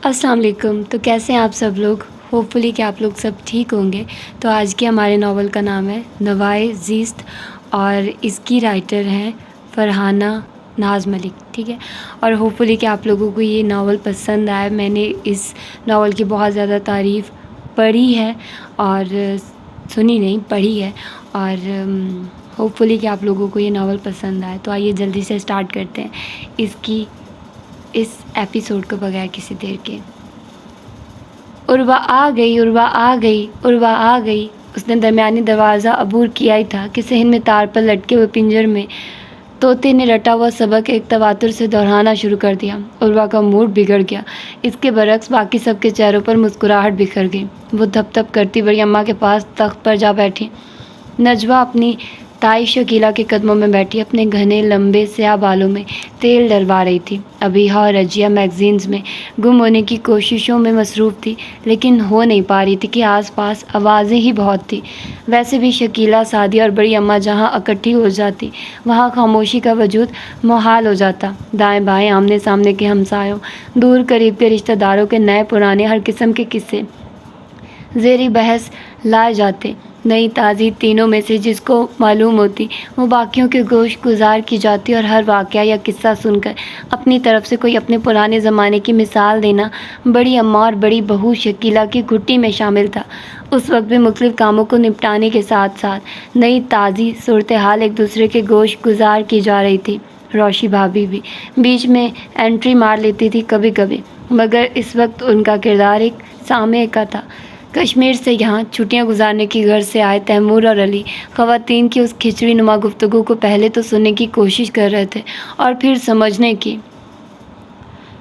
السلام علیکم. تو کیسے ہیں آپ سب لوگ؟ ہوپ فلی کہ آپ لوگ سب ٹھیک ہوں گے. تو آج کے ہمارے ناول کا نام ہے نوائے زیست اور اس کی رائٹر ہیں فرحانہ ناز ملک. ٹھیک ہے، اور ہوپ فلی کہ آپ لوگوں کو یہ ناول پسند آئے. میں نے اس ناول کی بہت زیادہ تعریف پڑھی ہے اور سنی نہیں پڑھی ہے، اور ہوپ فلی کہ آپ لوگوں کو یہ ناول پسند آئے. تو آئیے جلدی سے اسٹارٹ کرتے ہیں اس ایپیسوڈ کو بغیر کسی دیر کے. عروہ آ گئی، عروہ آ گئی، عروہ آ گئی. اس نے درمیانی دروازہ عبور کیا ہی تھا کہ صحن میں تار پر لٹکے ہوئے پنجر میں طوطے نے رٹا ہوا سبق ایک تواتر سے دہرانا شروع کر دیا. عروہ کا موڈ بگڑ گیا. اس کے برعکس باقی سب کے چہروں پر مسکراہٹ بکھر گئی. وہ دھپ دھپ کرتی بڑی اماں کے پاس تخت پر جا بیٹھی. نجوہ اپنی تائی شکیلہ کے قدموں میں بیٹھی اپنے گھنے لمبے سیاہ بالوں میں تیل ڈلوا رہی تھی. ابیہا اور رجیہ میگزینز میں گم ہونے کی کوششوں میں مصروف تھی، لیکن ہو نہیں پا رہی تھی کہ آس پاس آوازیں ہی بہت تھیں. ویسے بھی شکیلہ، سعدیہ اور بڑی اماں جہاں اکٹھی ہو جاتی وہاں خاموشی کا وجود محال ہو جاتا. دائیں بائیں، آمنے سامنے کے ہمسایوں، دور قریب کے رشتہ داروں کے نئے پرانے ہر قسم کے قصے زیر بحث لائے جاتے. نئی تازی تینوں میں سے جس کو معلوم ہوتی وہ باقیوں کے گوش گزار کی جاتی، اور ہر واقعہ یا قصہ سن کر اپنی طرف سے کوئی اپنے پرانے زمانے کی مثال دینا بڑی اماں اور بڑی بہو شکیلہ کی گھٹی میں شامل تھا. اس وقت بھی مختلف کاموں کو نپٹانے کے ساتھ ساتھ نئی تازی صورتحال ایک دوسرے کے گوش گزار کی جا رہی تھی. روشی بھابھی بھی بیچ میں انٹری مار لیتی تھی کبھی کبھی، مگر اس وقت ان کا کردار ایک سامع کا تھا. کشمیر سے یہاں چھٹیاں گزارنے کی غرض سے آئے تیمور اور علی خواتین کی اس کھچڑی نما گفتگو کو پہلے تو سننے کی کوشش کر رہے تھے اور پھر سمجھنے کی.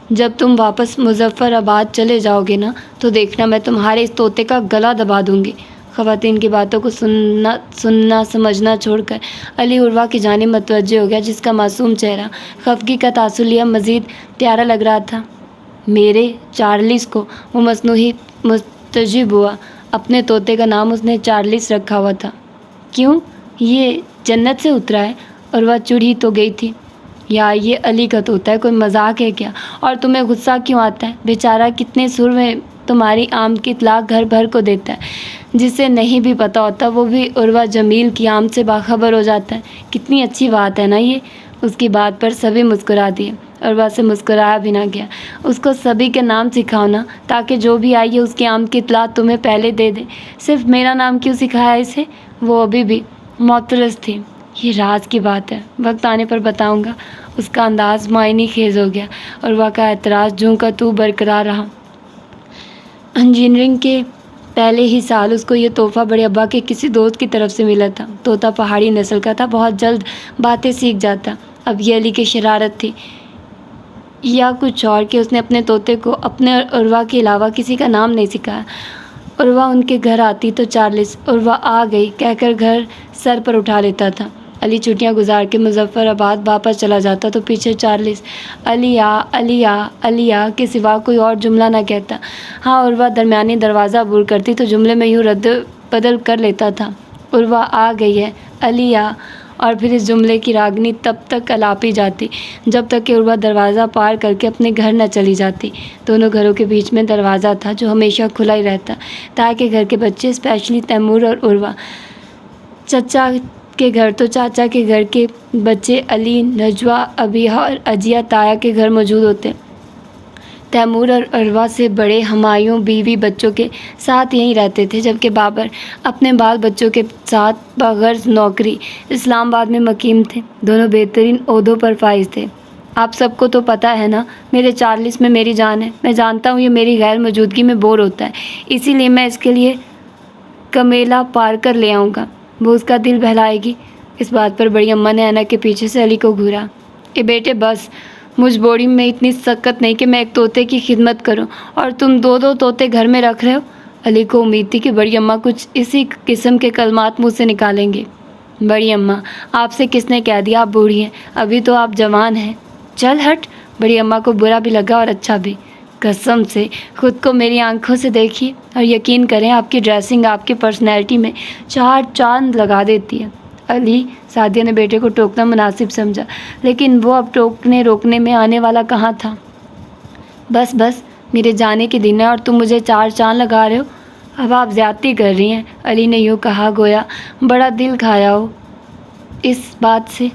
جب تم واپس مظفر آباد چلے جاؤ گے نا تو دیکھنا میں تمہارے اس طوطے کا گلا دبا دوں گی. خواتین کی باتوں کو سننا سمجھنا چھوڑ کر علی عروہ کی جانب متوجہ ہو گیا، جس کا معصوم چہرہ خفگی کا تاثر لیا مزید پیارا لگ رہا تھا. میرے چارلس کو وہ مصنوعی مستجب ہوا. اپنے طوطے کا نام اس نے چارلس رکھا ہوا تھا. کیوں؟ یہ جنت سے اترا ہے. عروہ چڑ ہی تو گئی تھی. یا یہ علی کا طوطا ہے، کوئی مذاق ہے کیا؟ اور تمہیں غصہ کیوں آتا ہے؟ بیچارہ کتنے سر میں تمہاری آمد کی اطلاع گھر بھر کو دیتا ہے. جسے نہیں بھی پتہ ہوتا وہ بھی عروہ جمیل کی آمد سے باخبر ہو جاتا ہے. کتنی اچھی بات ہے نا یہ. اس کی بات پر سبھی مسکرا دیے. عروہ سے مسکرایا بھی نہ گیا. اس کو سبھی کے نام سکھاؤ نا، تاکہ جو بھی آئیے اس کی آمد کی اطلاع تمہیں پہلے دے دے. صرف میرا نام کیوں سکھایا اسے؟ وہ ابھی بھی معترض تھی. یہ راز کی بات ہے، وقت آنے پر بتاؤں گا. اس کا انداز معانی خیز ہو گیا. عروہ کا اعتراض جوں کا توں برقرار رہا. انجینئرنگ کے پہلے ہی سال اس کو یہ تحفہ بڑے ابا کے کسی دوست کی طرف سے ملا تھا. طوطا پہاڑی نسل کا تھا، بہت جلد باتیں سیکھ جاتا. اب یہ علی کی شرارت تھی یا کچھ اور کہ اس نے اپنے طوطے کو اپنے اور عروہ کے علاوہ کسی کا نام نہیں سکھایا. عروہ ان کے گھر آتی تو چارلس عروہ آ گئی کہہ کر گھر سر پر اٹھا لیتا تھا. علی چھٹیاں گزار کے مظفر آباد واپس چلا جاتا تو پیچھے چارلس علی آ علی آ علی آ کے سوا کوئی اور جملہ نہ کہتا. ہاں، عروہ درمیانی دروازہ عبور کرتی تو جملے میں یوں رد بدل کر لیتا تھا: عروہ آ گئی ہے، علی آ. اور پھر اس جملے کی راگنی تب تک الاپی جاتی جب تک کہ عروہ دروازہ پار کر کے اپنے گھر نہ چلی جاتی. دونوں گھروں کے بیچ میں دروازہ تھا جو ہمیشہ کھلا ہی رہتا تاکہ گھر کے بچے، اسپیشلی تیمور اور عروہ، چچا کے گھر تو چاچا کے گھر کے بچے علی، نجوہ، ابیہا اور عجیہ تایا کے گھر موجود ہوتے. تیمور اور عروہ سے بڑے ہمایوں بیوی بچوں کے ساتھ یہیں رہتے تھے، جبکہ بابر اپنے بال بچوں کے ساتھ بغرض نوکری اسلام آباد میں مقیم تھے. دونوں بہترین عہدوں پر فائز تھے. آپ سب کو تو پتہ ہے نا، میرے چارلس میں میری جان ہے. میں جانتا ہوں یہ میری غیر موجودگی میں بور ہوتا ہے، اسی لیے میں اس کے لیے کمیلا پارکر لے آؤں گا. وہ اس کا دل بہلائے گی. اس بات پر بڑی اماں نے اینک کے پیچھے سے علی کو گھورا. اے بیٹے بس، مجھ بوڑھی میں اتنی سکت نہیں کہ میں ایک طوطے کی خدمت کروں، اور تم دو طوطے گھر میں رکھ رہے ہو. علی کو امید تھی کہ بڑی اماں کچھ اسی قسم کے کلمات منہ سے نکالیں گے. بڑی اماں، آپ سے کس نے کہہ دیا آپ بوڑھی ہیں؟ ابھی تو آپ جوان ہیں. چل ہٹ. بڑی اماں کو برا بھی لگا اور اچھا بھی. قسم سے خود کو میری آنکھوں سے دیکھیے اور یقین کریں آپ کی ڈریسنگ آپ کی پرسنالٹی میں 4 چاند لگا دیتی ہے. علی، سعدیہ نے بیٹے کو ٹوکنا مناسب سمجھا، لیکن وہ اب ٹوکنے روکنے میں آنے والا کہاں تھا. بس بس، میرے جانے کے دن ہے اور تم مجھے 4 چاند لگا رہے ہو. اب آپ زیادتی کر رہی ہیں. علی نے یوں کہا گویا بڑا دل کھایا ہو اس بات سے.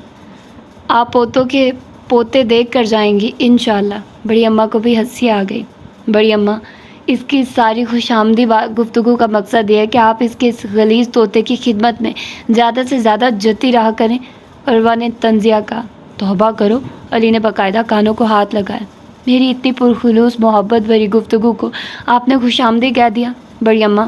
آپ پوتوں کے پوتے دیکھ کر جائیں گی انشاءاللہ. بڑی اماں کو بھی ہنسی آ گئی. بڑی اماں اس کی ساری خوش آمدی گفتگو کا مقصد یہ ہے کہ آپ اس کے اس غلیظ طوطے کی خدمت میں زیادہ سے زیادہ جتی رہا کریں. عروہ نے تنزیہ کہا. توبہ کرو. علی نے باقاعدہ کانوں کو ہاتھ لگایا. میری اتنی پرخلوص محبت بھری گفتگو کو آپ نے خوش آمدی کہہ دیا. بڑی اماں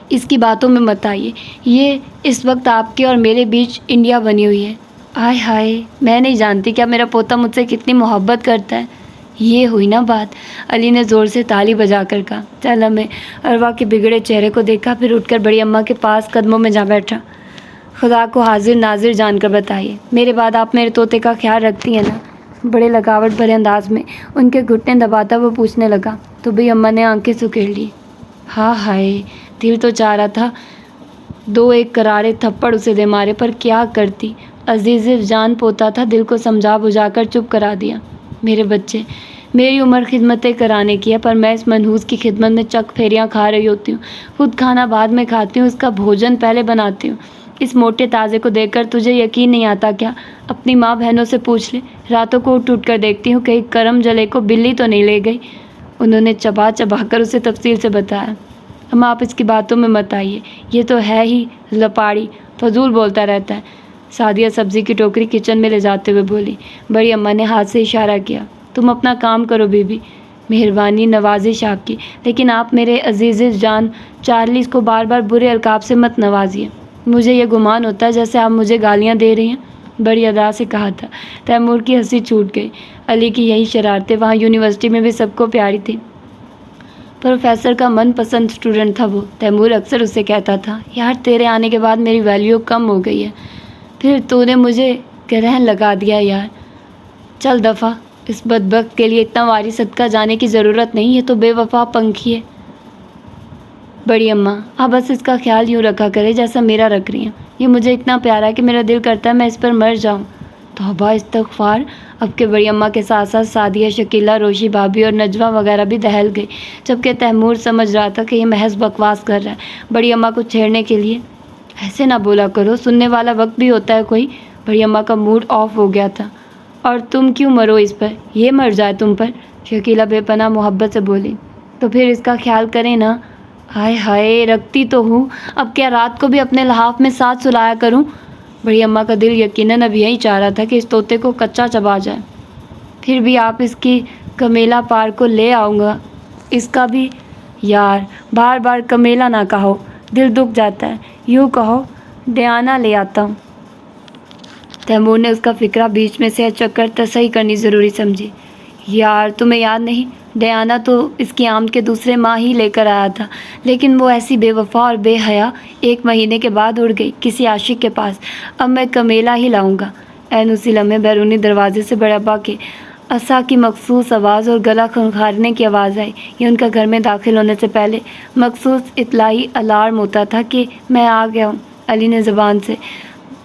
اس کی باتوں میں مت آئیے. یہ اس وقت آپ کے اور میرے بیچ انڈیا بنی ہوئی ہے. آئے ہائے میں نہیں جانتی کیا میرا پوتا مجھ سے کتنی محبت کرتا ہے. یہ ہوئی نا بات. علی نے زور سے تالی بجا کر کہا. چل ہمیں عروہ کے بگڑے چہرے کو دیکھا پھر اٹھ کر بڑی اماں کے پاس قدموں میں جا بیٹھا. خدا کو حاضر ناظر جان کر بتائیے میرے بعد آپ میرے طوطے کا خیال رکھتی ہیں نا. بڑے لگاوٹ بھرے انداز میں ان کے گھٹنے دباتا وہ پوچھنے لگا. تو بھی اماں نے آنکھیں سکیڑ لی. ہاں ہائے دل تو چاہ رہا تھا 2-1 کرارے تھپڑ اسے دے مارے پر کیا کرتی. عزیز جان پوتا تھا. دل کو سمجھا بجھا کر چپ کرا دیا. میرے بچے میری عمر خدمتیں کرانے کی ہے پر میں اس منحوس کی خدمت میں چک پھیریاں کھا رہی ہوتی ہوں. خود کھانا بعد میں کھاتی ہوں. اس کا بھوجن پہلے بناتی ہوں. اس موٹے تازے کو دیکھ کر تجھے یقین نہیں آتا کیا؟ اپنی ماں بہنوں سے پوچھ لے. راتوں کو اٹھ کر دیکھتی ہوں کہیں کرم جلے کو بلی تو نہیں لے گئی. انہوں نے چبا چبا کر اسے تفصیل سے بتایا. اما آپ اس کی باتوں میں مت آئیے. یہ تو ہے ہی لپاڑی فضول بولتا رہتا ہے. سعدیہ سبزی کی ٹوکری کچن میں لے جاتے ہوئے بولی. بڑی اماں نے ہاتھ سے اشارہ کیا. تم اپنا کام کرو بی بی. مہربانی نوازش آپ کی لیکن آپ میرے عزیز جان چارلیز کو بار بار برے القاب سے مت نوازیے. مجھے یہ گمان ہوتا ہے جیسے آپ مجھے گالیاں دے رہی ہیں. بڑی ادا سے کہا تھا. تیمور کی ہنسی چھوٹ گئی. علی کی یہی شرارتیں وہاں یونیورسٹی میں بھی سب کو پیاری تھیں. پروفیسر کا من پسند اسٹوڈنٹ تھا وہ. تیمور اکثر اسے کہتا تھا یار تیرے آنے کے بعد میری ویلیو کم ہو گئی ہے. پھر تو نے مجھے گرہن لگا دیا یار. چل دفعہ. اس بدبخت کے لیے اتنا واری صدقہ جانے کی ضرورت نہیں. یہ تو بے وفا پنکھی ہے. بڑی اماں آپ بس اس کا خیال یوں رکھا کرے جیسا میرا رکھ رہی ہیں. یہ مجھے اتنا پیارا ہے کہ میرا دل کرتا ہے میں اس پر مر جاؤں. توبہ استغفار. اب کے بڑی اماں کے ساتھ ساتھ سعدیہ شکیلہ روشی بھابھی اور نجوہ وغیرہ بھی دہل گئی جبکہ تیمور سمجھ رہا تھا کہ یہ محض بکواس کر رہا ہے بڑی اماں کو چھیڑنے کے لیے. ایسے نہ بولا کرو. سننے والا وقت بھی ہوتا ہے کوئی. بڑی اماں کا موڈ آف ہو گیا تھا. اور تم کیوں مرو اس پر. یہ مر جائے تم پر. شکیلہ بے پناہ محبت سے بولی. تو پھر اس کا خیال کریں نا. ہائے ہائے رکھتی تو ہوں. اب کیا رات کو بھی اپنے لحاف میں ساتھ سلایا کروں. بڑی اماں کا دل یقیناً اب یہی چاہ رہا تھا کہ اس طوطے کو کچا چبا جائے. پھر بھی آپ اس کی کمیلا پار کو لے آؤں گا. اس کا بھی. یار بار بار کمیلا نہ کہو. دل دکھ جاتا ہے. یوں کہو ڈیانا لے آتا ہوں. تیمور نے اس کا فکرہ بیچ میں سے اچک کر تصحیح کرنی ضروری سمجھی. یار تمہیں یاد نہیں ڈیانا تو اس کی آمد کے دوسرے ماہ ہی لے کر آیا تھا لیکن وہ ایسی بے وفا اور بے حیا 1 مہینے کے بعد اڑ گئی کسی عاشق کے پاس. اب میں کمیلا ہی لاؤں گا. عین اسی لمحے بیرونی دروازے سے بڑے ابا کے عصا کی مخصوص آواز اور گلا کھنکھارنے کی آواز آئی. یہ ان کا گھر میں داخل ہونے سے پہلے مخصوص اطلاعی الارم ہوتا تھا کہ میں آ گیا ہوں. علی نے زبان سے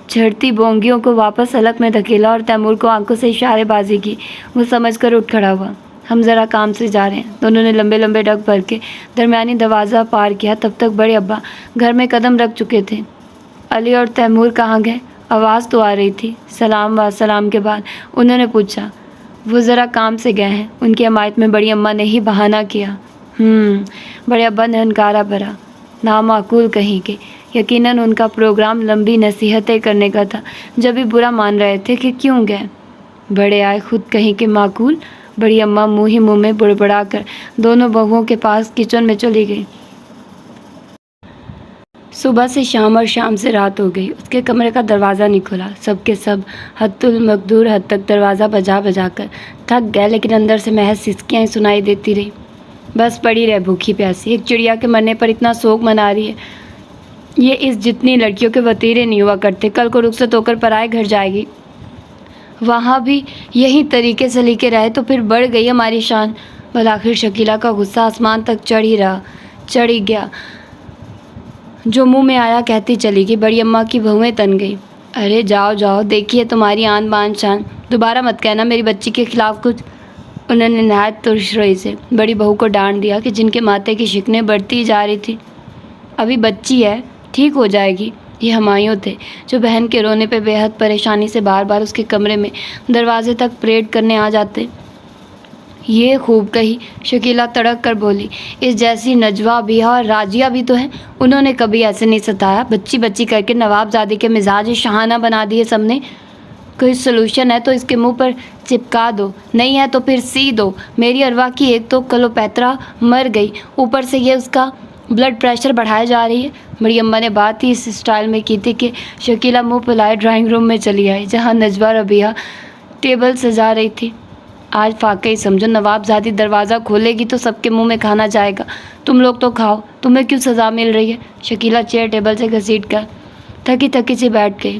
جھڑتی بونگیوں کو واپس حلق میں دھکیلا اور تیمور کو آنکھوں سے اشارے بازی کی. وہ سمجھ کر اٹھ کھڑا ہوا. ہم ذرا کام سے جا رہے ہیں. دونوں نے لمبے لمبے ڈگ بھر کے درمیانی دروازہ پار کیا. تب تک بڑے ابا گھر میں قدم رکھ چکے تھے. علی اور تیمور کہاں گئے؟ آواز تو آ رہی تھی. سلام و سلام کے بعد انہوں نے پوچھا. وہ ذرا کام سے گئے ہیں. ان کی حمایت میں بڑی اماں نے ہی بہانہ کیا. بڑے ابا نے ہنکارا بھرا. نامعقول کہیں کے. یقیناً ان کا پروگرام لمبی نصیحتیں کرنے کا تھا جب بھی برا مان رہے تھے کہ کیوں گئے. بڑے آئے خود کہیں کہ معقول. بڑی اماں منہ ہی منہ میں بڑبڑا کر دونوں بہوؤں کے پاس کچن میں چلی گئی. صبح سے شام اور شام سے رات ہو گئی. اس کے کمرے کا دروازہ نہیں کھلا. سب کے سب حد المقدور حد تک دروازہ بجا بجا کر تھک گئے لیکن اندر سے محض سسکیاں ہی سنائی دیتی رہی. بس پڑی رہ بھوکھی پیاسی. ایک چڑیا کے مرنے پر اتنا سوگ منا رہی ہے. یہ اس جتنی لڑکیوں کے وتیرے نہیں ہوا کرتے. کل کو رخصت ہو کر پرائے گھر جائے گی. وہاں بھی یہی طریقے سے لے کے رہے تو پھر بڑھ گئی ہماری شان. بالآخر شکیلہ کا غصہ آسمان تک چڑھ ہی گیا. جو منہ میں آیا کہتی چلی گئی. بڑی اماں کی بہویں تن گئی. ارے جاؤ جاؤ دیکھیے تمہاری آن بان شان. دوبارہ مت کہنا میری بچی کے خلاف کچھ. انہوں نے نہایت ترش روئی سے بڑی بہو کو ڈانٹ دیا کہ جن کے ماتھے کی شکنیں بڑھتی جا رہی تھی۔ ابھی بچی ہے، ٹھیک ہو جائے گی۔ یہ ہمایوں تھے جو بہن کے رونے پہ بے حد پریشانی سے بار بار اس کے کمرے میں دروازے تک پریڈ کرنے آ جاتے۔ یہ خوب کہی، شکیلہ تڑک کر بولی، اس جیسی نجوہ بیہا اور راجیہ بھی تو ہیں، انہوں نے کبھی ایسے نہیں ستایا۔ بچی بچی کر کے نواب زادی کے مزاج شاہانہ بنا دیے سب نے۔ کوئی سلوشن ہے تو اس کے منہ پر چپکا دو، نہیں ہے تو پھر سی دو۔ میری اروا کی ایک تو کلوپیترا مر گئی، اوپر سے یہ اس کا بلڈ پریشر بڑھائے جا رہی ہے۔ بڑی اماں نے بات ہی اس سٹائل میں کی تھی کہ شکیلہ منہ پھلائے ڈرائنگ روم میں چلی آئی، جہاں نجوہ ربیہ ٹیبل سجا رہی تھی۔ آج واقعی سمجھو نواب زادی دروازہ کھولے گی تو سب کے منہ میں کھانا جائے گا۔ تم لوگ تو کھاؤ، تمہیں کیوں سزا مل رہی ہے؟ شکیلہ چیئر ٹیبل سے گھسیٹ کر تھکی تھکی سی بیٹھ گئی۔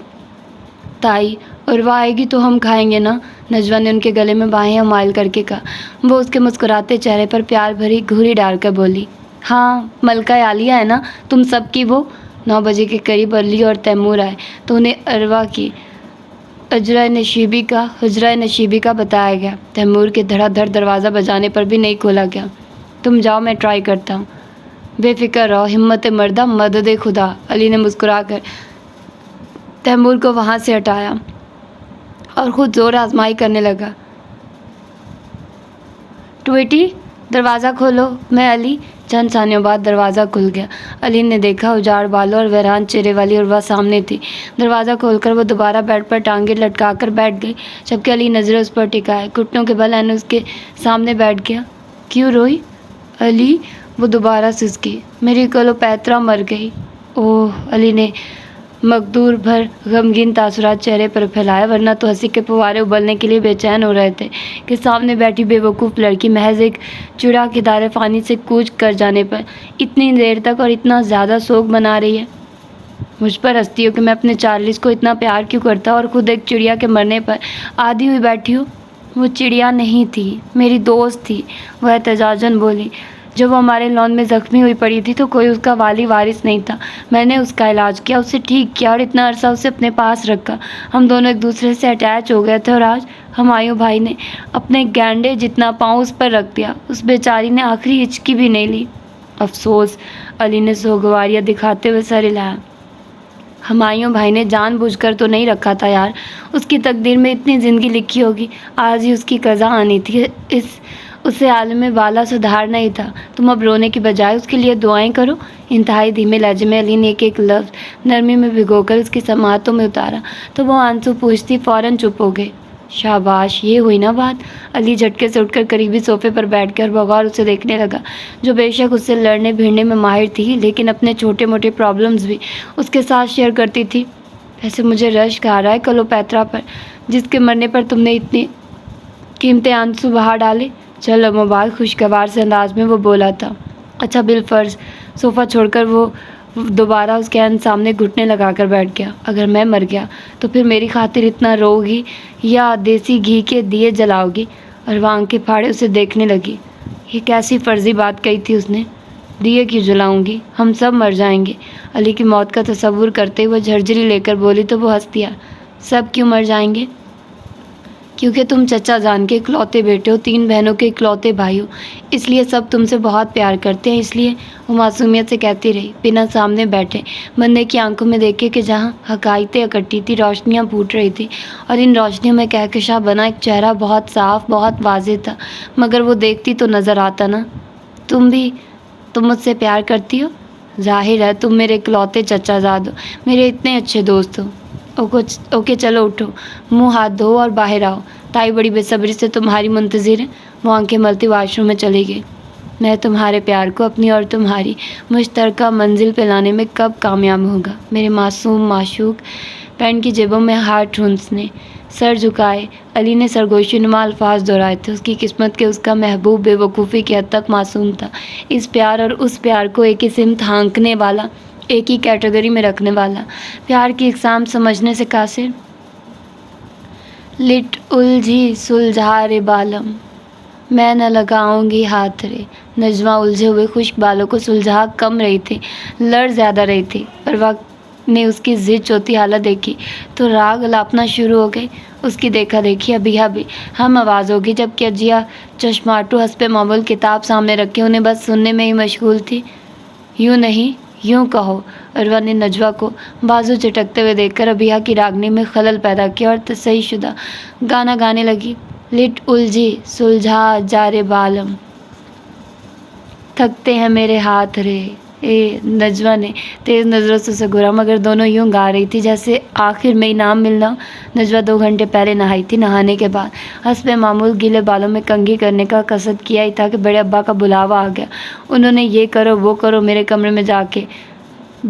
تائی، عروا آئے گی تو ہم کھائیں گے نا؟ نجوہ نے ان کے گلے میں باہیں حمائل کر کے کہا۔ وہ اس کے مسکراتے چہرے پر پیار بھری گھوری ڈال کر بولی، ہاں، ملکہ عالیہ ہے نا تم سب کی وہ۔ 9 بجے کے قریب علی اور تیمور آئے تو انہیں عروا کی حجرہ نشیبی کا بتایا گیا۔ تیمور کے دھڑا دھڑ دروازہ بجانے پر بھی نہیں کھولا گیا۔ تم جاؤ، میں ٹرائی کرتا ہوں۔ بے فکر رہو، ہمت مردہ مدد خدا۔ علی نے مسکرا کر تیمور کو وہاں سے ہٹایا اور خود زور آزمائی کرنے لگا۔ ٹویٹی، دروازہ کھولو۔ میں علی۔ چند ثانیوں بعد دروازہ کھل گیا۔ علی نے دیکھا اجاڑ بالوں اور ویران چہرے والی عروا سامنے تھی۔ دروازہ کھول کر وہ دوبارہ بیڈ پر ٹانگیں لٹکا کر بیٹھ گئی، جبکہ علی نظریں اس پر ٹکائے گھٹنوں کے بل اس کے سامنے بیٹھ گیا۔ کیوں روئی؟ علی، وہ دوبارہ سسکی۔ میری کلوپیترا مر گئی۔ اوہ، علی نے مقدور بھر غمگین تاثرات چہرے پر پھیلایا، ورنہ تو ہنسی کے فوارے ابلنے کے لیے بے چین ہو رہے تھے کہ سامنے بیٹھی بے وقوف لڑکی محض ایک چڑیا کے دائرے فانی سے کوچ کر جانے پر اتنی دیر تک اور اتنا زیادہ سوگ منا رہی ہے۔ مجھ پر ہنستی ہو کہ میں اپنے چارلس کو اتنا پیار کیوں کرتا اور خود ایک چڑیا کے مرنے پر آدھی ہوئی بیٹھی ہوں۔ وہ چڑیا نہیں تھی، میری دوست تھی، وہ احتجاجاً بولی۔ جب وہ ہمارے لان میں زخمی ہوئی پڑی تھی تو کوئی اس کا والی وارث نہیں تھا۔ میں نے اس کا علاج کیا، اسے ٹھیک کیا اور اتنا عرصہ اسے اپنے پاس رکھا۔ ہم دونوں ایک دوسرے سے اٹیچ ہو گئے تھے اور آج ہمایوں بھائی نے اپنے گینڈے جتنا پاؤں اس پر رکھ دیا۔ اس بیچاری نے آخری ہچکی بھی نہیں لی۔ افسوس، علی نے سوگواریاں دکھاتے ہوئے سر ہلایا۔ ہمایوں بھائی نے جان بوجھ کر تو نہیں رکھا تھا یار، اس کی تقدیر میں اتنی زندگی لکھی ہوگی، آج ہی اس کی قضا آنی تھی، اسے عالم بالا سدھارنا ہی تھا۔ تم اب رونے کی بجائے اس کے لیے دعائیں کرو۔ انتہائی دھیمے لہجے میں علی نے ایک ایک لفظ نرمی میں بھگو کر اس کی سماعتوں میں اتارا تو وہ آنسو پوچھتی فوراً چپ ہو گئے۔ شاباش، یہ ہوئی نا بات۔ علی جھٹکے سے اٹھ کر قریبی صوفے پر بیٹھ کر بغور اسے دیکھنے لگا، جو بے شک اس سے لڑنے بھیڑنے میں ماہر تھی لیکن اپنے چھوٹے موٹے پرابلمز بھی اس کے ساتھ شیئر کرتی تھی۔ ویسے مجھے رشک آ رہا ہے کلوپیترا پر، جس کے مرنے پر تم نے اتنے قیمتی آنسو بہا ڈالے۔ چلو مبال، خوشگوار سے انداز میں وہ بولا تھا۔ اچھا بالفرض۔ صوفہ چھوڑ کر وہ دوبارہ اس کے سامنے گھٹنے لگا کر بیٹھ گیا۔ اگر میں مر گیا تو پھر میری خاطر اتنا رو گی یا دیسی گھی کے دیے جلاؤ گی؟ اور وہ آنکھیں پھاڑے اسے دیکھنے لگی۔ یہ کیسی فرضی بات کہی تھی اس نے؟ دیے کیوں جلاؤں گی؟ ہم سب مر جائیں گے۔ علی کی موت کا تصور کرتے ہوئے جھرجھری لے کر بولی تو وہ ہنس دیا۔ سب کیوں مر جائیں گے؟ کیونکہ تم چچا جان کے اکلوتے بیٹے ہو، 3 بہنوں کے اکلوتے بھائی ہو، اس لیے سب تم سے بہت پیار کرتے ہیں، اس لیے۔ وہ معصومیت سے کہتی رہی، بنا سامنے بیٹھے بندے کی آنکھوں میں دیکھے کہ جہاں حقائقیں اکٹھی تھی روشنیاں پھوٹ رہی تھی اور ان روشنیوں میں کہکشاں بنا ایک چہرہ بہت صاف، بہت واضح تھا، مگر وہ دیکھتی تو نظر آتا نا۔ تم مجھ سے پیار کرتی ہو؟ ظاہر ہے، تم میرے اکلوتے چچا زاد ہو، میرے اتنے اچھے دوست ہو۔ اوکے چلو اٹھو، منہ ہاتھ دھو اور باہر آؤ، تائی بڑی بے صبری سے تمہاری منتظر ہے۔ وہ آنکھیں ملتی واش روم میں چلی گئی۔ میں تمہارے پیار کو اپنی اور تمہاری مشترکہ منزل پہ لانے میں کب کامیاب ہوگا میرے معصوم معشوق؟ پینٹ کی جیبوں میں ہاتھ ٹھونسنے، سر جھکائے علی نے سرگوشی نما الفاظ دہرائے تھے۔ اس کی قسمت کہ اس کا محبوب بے وقوفی کی حد تک معصوم تھا، اس پیار اور اس پیار کو ایک ہی سمت ہانکنے والا، ایک ہی کیٹیگری میں رکھنے والا، پیار کی اقسام سمجھنے سے قاصر۔ لٹ الجھی سلجھا رے بالم، میں نہ لگاؤں گی ہاتھ رے۔ نجوہ الجھے ہوئے خشک بالوں کو سلجھا کم رہی تھی، لڑ زیادہ رہی تھی۔ پر وقت نے اس کی ضد چوتی حالت دیکھی تو راگ الاپنا شروع ہو گئی۔ اس کی دیکھا دیکھی ابیہ بھی ہم آواز ہوگی، جبکہ اجیا چشماٹو حسب معمول کتاب سامنے رکھے انہیں بس سننے میں ہی مشغول تھی۔ یوں نہیں، یوں کہو۔ عروہ نے نجوہ کو بازو چٹکتے ہوئے دیکھ کر ابیہ کی راگنی میں خلل پیدا کیا اور تصحیح شدہ گانا گانے لگی۔ لٹ الجھی سلجھا جا رے بالم، تھکتے ہیں میرے ہاتھ رے۔ نجوہ نے تیز نظروں سے اسے گھورا، مگر دونوں یوں گا رہی تھی جیسے آخر میں انعام ملنا ہو۔ نجوہ 2 گھنٹے پہلے نہائی تھی۔ نہانے کے بعد حسب معمول گیلے بالوں میں کنگھی کرنے کا قصد کیا ہی تھا کہ بڑے ابا کا بلاوا آ گیا۔ انہوں نے یہ کرو وہ کرو، میرے کمرے میں جا کے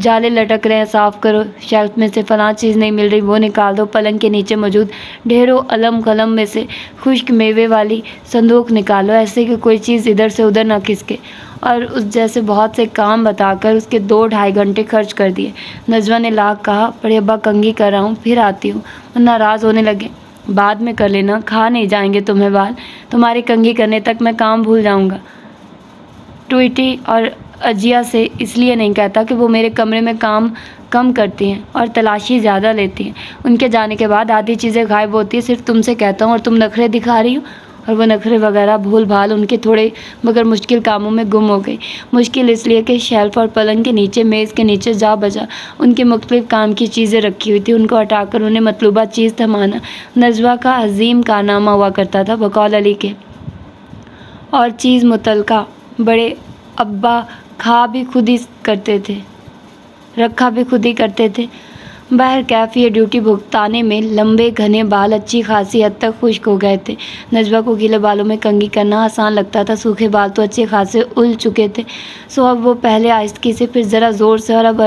جالے لٹک رہے ہیں صاف کرو، شیلف میں سے فلاں چیز نہیں مل رہی وہ نکال دو، پلنگ کے نیچے موجود ڈھیروں علم قلم میں سے خشک میوے والی صندوق نکالو، ایسے کہ کوئی چیز ادھر سے ادھر نہ کھسکے، اور اس جیسے بہت سے کام بتا کر اس کے 2-2.5 گھنٹے خرچ کر دیے۔ نجوہ نے لاغ کہا، بڑے ابا کنگھی کر رہا ہوں، پھر آتی ہوں۔ وہ ناراض ہونے لگے۔ بعد میں کر لینا، کھا نہیں جائیں گے تمہیں بال، تمہاری کنگھی کرنے تک میں کام بھول جاؤں گا۔ ٹوئٹی اور اجیا سے اس لیے نہیں کہتا کہ وہ میرے کمرے میں کام کم کرتی ہیں اور تلاشی زیادہ لیتی ہیں۔ ان کے جانے کے بعد آدھی چیزیں غائب ہوتی ہیں، صرف تم سے کہتا ہوں اور تم نخرے دکھا رہی ہو، اور وہ نخرے وغیرہ بھول بھال ان کے تھوڑے مگر مشکل کاموں میں گم ہو گئی۔ مشکل اس لیے کہ شیلف اور پلنگ کے نیچے، میز کے نیچے جا بجا ان کی مختلف کام کی چیزیں رکھی ہوئی تھیں۔ ان کو ہٹا کر انہیں مطلوبہ چیز تھمانا نجوہ کا عظیم کارنامہ ہوا کرتا تھا۔ بقول علی کے اور چیز متعلقہ بڑے ابا کھا بھی خود ہی کرتے تھے، رکھا بھی خود ہی کرتے تھے۔ بہرکیف یہ ڈیوٹی بھگتانے میں لمبے گھنے بال اچھی خاصی حد تک خشک ہو گئے تھے۔ نجوہ کو گیلے بالوں میں کنگھی کرنا آسان لگتا تھا، سوکھے بال تو اچھے خاصے اُل چکے تھے، سو اب وہ پہلے آہستگی سے، پھر ذرا زور سے، اور اب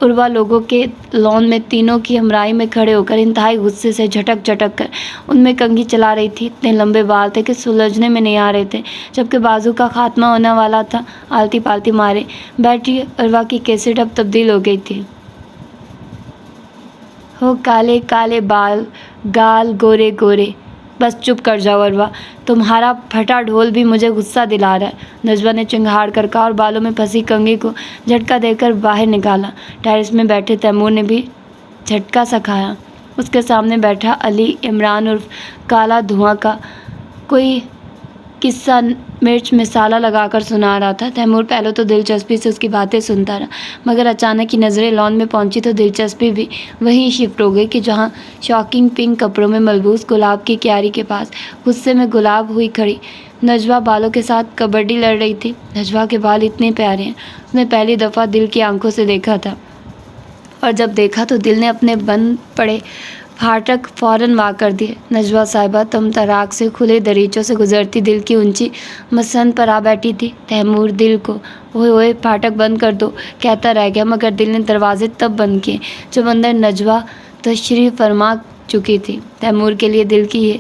عروہ لوگوں کے لان میں تینوں کی ہمراہی میں کھڑے ہو کر انتہائی غصے سے جھٹک جھٹک کر ان میں کنگھی چلا رہی تھی۔ اتنے لمبے بال تھے کہ سلجھنے میں نہیں آ رہے تھے، جبکہ بازو کا خاتمہ ہونے والا تھا۔ آلتی پالتی مارے بیٹھی عروہ کی کیسٹ اب تبدیل ہو گئی تھی۔ ہو کالے کالے بال، گال گورے گورے۔ بس چپ کر جاؤ عروہ، تمہارا پھٹا ڈھول بھی مجھے غصہ دلا رہا ہے، نجوہ نے چنگھاڑ کر کہا اور بالوں میں پھنسی کنگھی کو جھٹکا دے کر باہر نکالا۔ ٹیرس میں بیٹھے تیمور نے بھی جھٹکا سا کھایا۔ اس کے سامنے بیٹھا علی عمران عرف کالا دھواں کا کوئی قصہ مرچ مسالہ لگا کر سنا رہا تھا۔ تیمور پہلے تو دلچسپی سے اس کی باتیں سنتا رہا، مگر اچانک کی نظریں لان میں پہنچی تو دلچسپی بھی وہیں شفٹ ہو گئی کہ جہاں شاکنگ پنک کپڑوں میں ملبوس گلاب کی کیاری کے پاس غصے میں گلاب ہوئی کھڑی نجوہ بالوں کے ساتھ کبڈی لڑ رہی تھی۔ نجوہ کے بال اتنے پیارے ہیں، اس نے پہلی دفعہ دل کی آنکھوں سے دیکھا تھا، اور جب دیکھا تو دل نے اپنے بند پڑے پھاٹک فوراً وا کر دیے۔ نجوہ صاحبہ طمطراق سے کھلے دریچوں سے گزرتی دل کی اونچی مسند پر آ بیٹھی تھی۔ تیمور دل کو اوئے اوئے پھاٹک بند کر دو کہتا رہ گیا، مگر دل نے دروازے تب بند کیے جب اندر نجوہ تشریف فرما چکی تھی۔ تیمور کے لیے دل کی یہ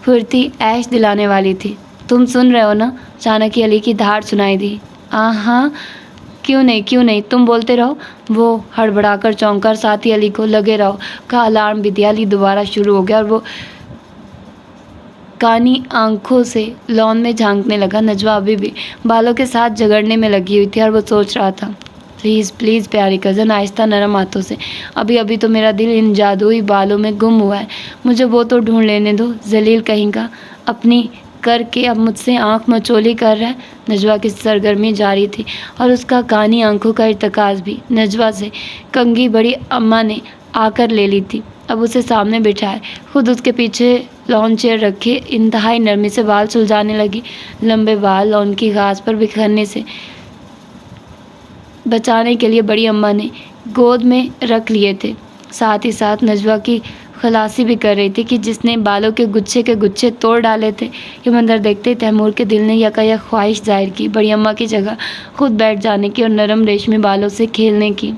پھرتی عیش دلانے والی تھی۔ تم سن رہے ہو نا؟ اچانک ہی علی کی دھاڑ سنائی دی۔ ہاں، کیوں نہیں، تم بولتے رہو۔ وہ ہڑبڑا کر چونکا اور ساتھ ہی علی کو لگے رہو کا الارم بھی دیا۔ علی دوبارہ شروع ہو گیا اور وہ کانی آنکھوں سے لان میں جھانکنے لگا۔ نجوہ ابھی بھی بالوں کے ساتھ جھگڑنے میں لگی ہوئی تھی اور وہ سوچ رہا تھا، پلیز پیاری کزن، آہستہ نرم ہاتھوں سے، ابھی تو میرا دل ان جادوئی بالوں میں گم ہوا ہے، مجھے وہ تو ڈھونڈ لینے دو، ذلیل کہیں کا، اپنی کر کے اب مجھ سے آنکھ مچولی کر رہا ہے۔ نجوہ کی سرگرمی جاری تھی اور اس کا کانی آنکھوں کا ارتکاز بھی۔ نجوہ سے کنگھی بڑی اماں نے آ کر لے لی تھی، اب اسے سامنے بٹھائے، خود اس کے پیچھے لان چیئر رکھے انتہائی نرمی سے بال سلجھانے لگی۔ لمبے بال لان کی گھاس پر بکھرنے سے بچانے کے لیے بڑی اماں نے گود میں رکھ لیے تھے، ساتھ ہی ساتھ نجوہ کی خلاصی بھی کر رہی تھی کہ جس نے بالوں کے گچھے توڑ ڈالے تھے۔ یہ منظر دیکھتے تیمور کے دل نے یکایک خواہش ظاہر کی بڑی اماں کی جگہ خود بیٹھ جانے کی اور نرم ریشمی بالوں سے کھیلنے کی۔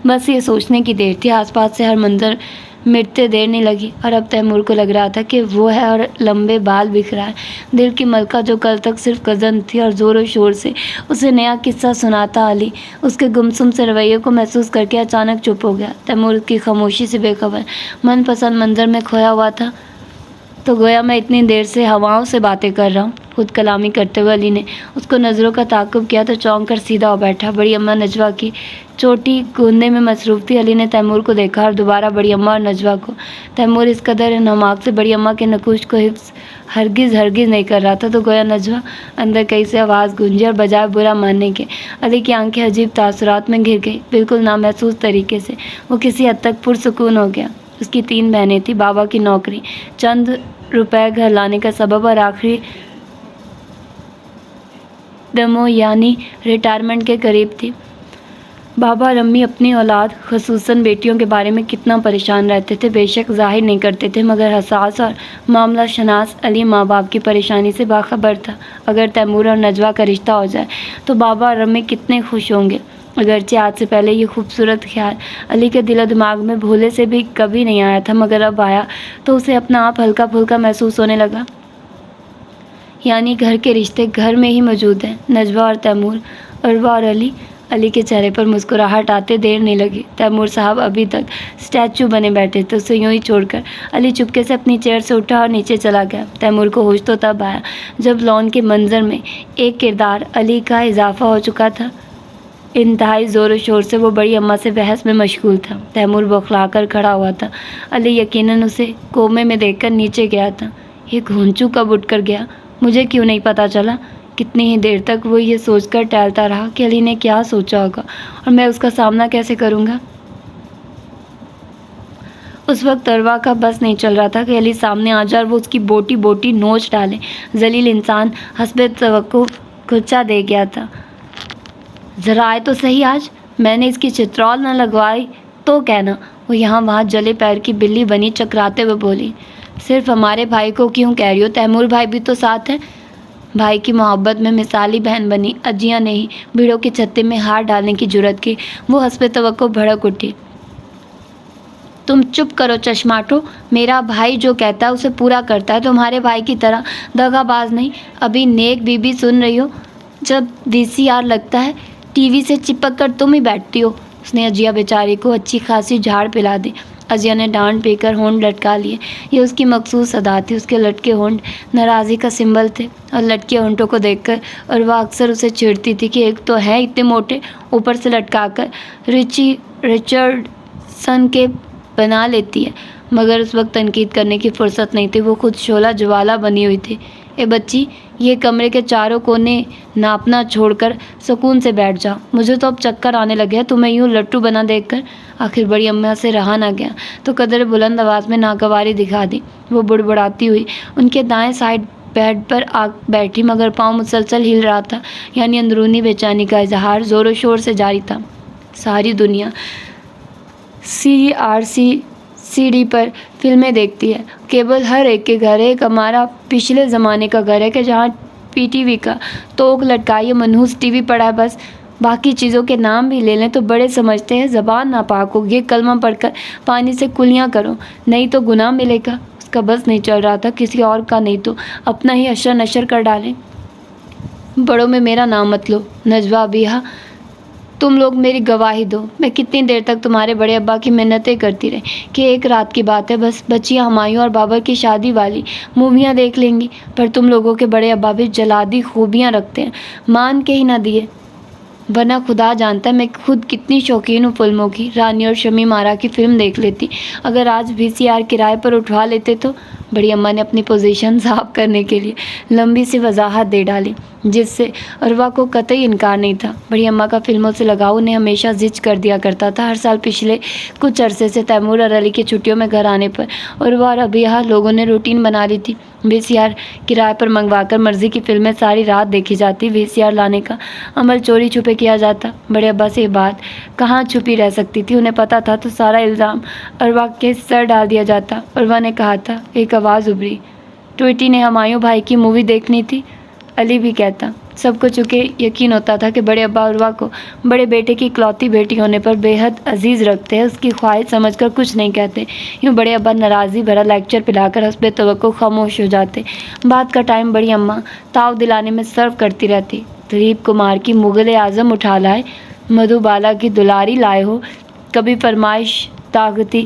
بس یہ سوچنے کی دیر تھی، آس پاس سے ہر منظر مٹتے دیر نہیں لگی، اور اب تیمور کو لگ رہا تھا کہ وہ ہے اور لمبے بال بکھرا ہے۔ دل کی ملکہ جو کل تک صرف کزن تھی اور زور و شور سے اسے نیا قصہ سناتا علی اس کے گمسم سے رویے کو محسوس کر کے اچانک چپ ہو گیا۔ تیمور کی خاموشی سے بے خبر من پسند منظر میں کھویا ہوا تھا۔ تو گویا میں اتنی دیر سے ہواؤں سے باتیں کر رہا ہوں، خود کلامی کرتے ہوئے علی نے اس کو نظروں کا تعاقب کیا تو چونک کر سیدھا ہو بیٹھا۔ بڑی اماں نجوہ کی چوٹی گوندنے میں مصروف تھی۔ علی نے تیمور کو دیکھا اور دوبارہ بڑی اماں اور نجوہ کو۔ تیمور اس قدر انہماک سے بڑی اماں کے نقوش کو حفظ ہرگز نہیں کر رہا تھا تو گویا نجوہ اندر کہیں سے آواز گونجی اور بجائے برا ماننے کے علی کی آنکھیں عجیب تاثرات میں گھر گئی۔ بالکل نامحسوس طریقے سے وہ کسی حد تک پرسکون ہو گیا۔ اس کی 3 بہنیں تھیں، بابا کی نوکری چند روپے گھر لانے کا سبب اور آخری دموں یعنی ریٹائرمنٹ کے قریب تھی۔ بابا اور امی اپنی اولاد خصوصاً بیٹیوں کے بارے میں کتنا پریشان رہتے تھے بے شک ظاہر نہیں کرتے تھے، مگر حساس اور معاملہ شناس علی ماں باپ کی پریشانی سے باخبر تھا۔ اگر تیمور اور نجوہ کا رشتہ ہو جائے تو بابا اور امی کتنے خوش ہوں گے۔ اگرچہ آج سے پہلے یہ خوبصورت خیال علی کے دل و دماغ میں بھولے سے بھی کبھی نہیں آیا تھا، مگر اب آیا تو اسے اپنا آپ ہلکا پھلکا محسوس ہونے لگا۔ یعنی گھر کے رشتے گھر میں ہی موجود ہیں، نجوہ اور تیمور، عروہ اور علی۔ علی کے چہرے پر مسکراہٹ آتے دیر نہیں لگی۔ تیمور صاحب ابھی تک اسٹیچو بنے بیٹھے تھے، اسے یوں ہی چھوڑ کر علی چپکے سے اپنی چیئر سے اٹھا اور نیچے چلا گیا۔ تیمور کو ہوش تو تب آیا جب لان کے منظر میں ایک کردار علی کا اضافہ ہو چکا تھا۔ انتہائی زور و شور سے وہ بڑی اماں سے بحث میں مشغول تھا۔ تیمور بوکھلا کر کھڑا ہوا تھا۔ علی یقیناً اسے کومے میں دیکھ کر نیچے گیا تھا۔ یہ گھونچو کب اٹھ کر گیا، مجھے کیوں نہیں پتہ چلا؟ کتنی ہی دیر تک وہ یہ سوچ کر ٹہلتا رہا کہ علی نے کیا سوچا ہوگا اور میں اس کا سامنا کیسے کروں گا۔ اس وقت عروہ کا بس نہیں چل رہا تھا کہ علی سامنے آ جائے اور وہ اس کی بوٹی بوٹی نوچ ڈالے۔ ذلیل انسان حسب توقع کھچا دے گیا تھا۔ ذرا آئے تو صحیح آج، میں نے اس کی چترول نہ لگوائی تو کہنا۔ وہ یہاں وہاں جلے پیر کی بلی بنی چکراتے ہوئے بولی۔ صرف ہمارے بھائی کو کیوں کہہ رہی ہو، تیمور بھائی بھی تو ساتھ ہے۔ بھائی کی محبت میں مثالی بہن بنی اجیاں نے ہی بھیڑوں کے چھتے میں ہاتھ ڈالنے کی جرأت کی۔ وہ حسب توقع بھڑک اٹھی۔ تم چپ کرو چشماٹو، میرا بھائی جو کہتا ہے اسے پورا کرتا ہے، تمہارے بھائی کی طرح دغا باز نہیں۔ ابھی نیک بی بی سن رہی ہو، جب VCR لگتا ہے ٹی وی سے چپک کر تم ہی بیٹھتی ہو۔ اس نے اجیا بیچاری کو اچھی خاصی جھاڑ پلا دی۔ اجیا نے ڈانٹ پی کر ہونٹ لٹکا لیے۔ یہ اس کی مخصوص ادا تھی۔ اس کے لٹکے ہونٹ ناراضی کا سمبل تھے اور لٹکے ہونٹوں کو دیکھ کر عروہ اکثر اسے چھیڑتی تھی کہ ایک تو ہیں اتنے موٹے، اوپر سے لٹکا کر رچرڈسن کے بنا لیتی ہے، مگر اس وقت تنقید کرنے کی فرصت نہیں تھی۔ وہ خود شعلہ جوالا بنی ہوئی تھی۔ اے بچی، یہ کمرے کے چاروں کونے ناپنا چھوڑ کر سکون سے بیٹھ جاؤ، مجھے تو اب چکر آنے لگے ہیں تمہیں یوں لٹو بنا دیکھ کر۔ آخر بڑی اماں سے رہا نہ گیا تو قدر بلند آواز میں ناگواری دکھا دی۔ وہ بڑبڑاتی ہوئی ان کے دائیں سائڈ بیڈ پر آ بیٹھی، مگر پاؤں مسلسل ہل رہا تھا، یعنی اندرونی بے چینی کا اظہار زور و شور سے جاری تھا۔ ساری دنیا CRCD پر فلمیں دیکھتی ہے، کیبل ہر ایک کے گھر ہے، ایک ہمارا پچھلے زمانے کا گھر ہے کہ جہاں PTV کا توک لٹکائیے منحوس ٹی وی پڑا ہے، بس باقی چیزوں کے نام بھی لے لیں تو بڑے سمجھتے ہیں زبان ناپاک ہوگی، یہ کلمہ پڑھ کر پانی سے کلیاں کرو نہیں تو گناہ ملے گا۔ اس کا بس نہیں چل رہا تھا، کسی اور کا نہیں تو اپنا ہی اشر نشر کر ڈالیں۔ بڑوں میں میرا نام مت لو، نجوہ ابیہا، تم لوگ میری گواہی دو۔ میں کتنی دیر تک تمہارے بڑے ابا کی منتیں کرتی رہی کہ ایک رات کی بات ہے، بس بچیاں ہمایوں اور بابر کی شادی والی موویاں دیکھ لیں گی، پر تم لوگوں کے بڑے ابا بھی جلادی خوبیاں رکھتے ہیں، مان کے ہی نہ دیے، ورنہ خدا جانتا ہے میں خود کتنی شوقین ہوں فلموں کی۔ رانی اور شمی مارا کی فلم دیکھ لیتی، اگر آج VCR کرائے پر اٹھوا لیتے تو۔ بڑی اماں نے اپنی پوزیشن صاف کرنے کے لیے لمبی سی وضاحت دے ڈالی، جس سے عروہ کو قطعی انکار نہیں تھا۔ بڑی اماں کا فلموں سے لگاؤ انہیں ہمیشہ زج کر دیا کرتا تھا۔ ہر سال پچھلے کچھ عرصے سے تیمور اور علی کی چھٹیوں میں گھر آنے پر عروہ اور ابیہا لوگوں نے روٹین بنا لی تھی۔ VCR کرائے پر منگوا کر مرضی کی فلمیں ساری رات دیکھی جاتی۔ VCR لانے کا عمل چوری چھپے کیا جاتا۔ بڑے ابا سے یہ بات کہاں چھپی رہ سکتی تھی، انہیں پتہ تھا تو سارا الزام عروہ کے سر ڈال دیا جاتا۔ عروہ نے کہا تھا، ایک آواز ابھری، ٹویٹی نے ہمایوں بھائی کی مووی دیکھنی تھی۔ علی بھی کہتا۔ سب کو چونکہ یقین ہوتا تھا کہ بڑے ابا عروہ کو بڑے بیٹے کی اکلوتی بیٹی ہونے پر بے حد عزیز رکھتے ہیں، اس کی خواہش سمجھ کر کچھ نہیں کہتے۔ یوں بڑے ابا ناراضی بھرا لیکچر پلا کر حسب توقع خاموش ہو جاتے۔ بات کا ٹائم بڑی اماں تاؤ دلانے میں صرف کرتی رہتی۔ دلیپ کمار کی مغل اعظم اٹھا لائے، مدھو بالا کی دلاری لائے ہو، کبھی فرمائش طاقتی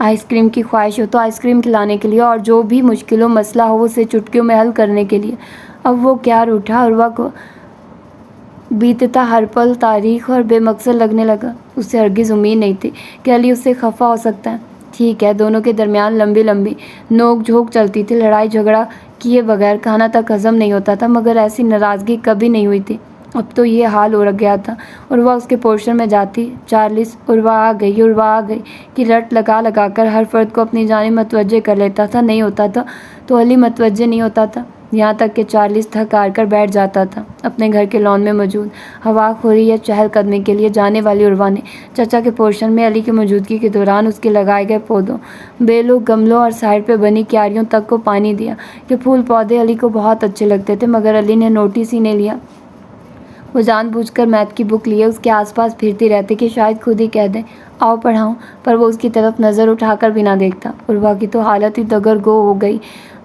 آئس کریم کی خواہش ہو تو آئس کریم کھلانے کے لیے، اور جو بھی مشکل ہو مسئلہ ہو اسے چٹکیوں میں حل کرنے کے لیے۔ اب وہ کیا روٹھا، عروہ کو بیتتا ہر پل تاریخ اور بے مقصد لگنے لگا۔ اسے ہرگز امید نہیں تھی کہ علی اس سے خفا ہو سکتا ہے۔ ٹھیک ہے، دونوں کے درمیان لمبی لمبی نوک جھوک چلتی تھی، لڑائی جھگڑا کیے بغیر کھانا تک ہضم نہیں ہوتا تھا، مگر ایسی ناراضگی کبھی نہیں ہوئی تھی۔ اب تو یہ حال ہو گیا تھا، عروہ اس کے پورشن میں جاتی، چارلس عروہ آ گئی کہ رٹ لگا لگا کر ہر فرد کو اپنی جانب متوجہ کر لیتا تھا۔ نہیں ہوتا تھا تو علی متوجہ نہیں ہوتا تھا، یہاں تک کہ چارلس تھک ہار کر بیٹھ جاتا تھا۔ اپنے گھر کے لان میں موجود ہوا خوری یا چہل قدمی کے لیے جانے والی عروہ نے چچا کے پورشن میں علی کی موجودگی کے دوران اس کے لگائے گئے پودوں، بیلوں، گملوں اور سائڈ پہ بنی کیاریوں تک کو پانی دیا۔ یہ پھول پودے علی کو بہت اچھے لگتے تھے، مگر علی نے نوٹس ہی نہیں لیا۔ وہ جان بوجھ کر میتھ کی بک لیے اس کے آس پاس پھرتی رہتی کہ شاید خود ہی کہہ دیں آؤ پڑھاؤں، پر وہ اس کی طرف نظر اٹھا کر بھی نہ دیکھتا۔ عروہ کی تو حالت ہی دگرگو ہو گئی۔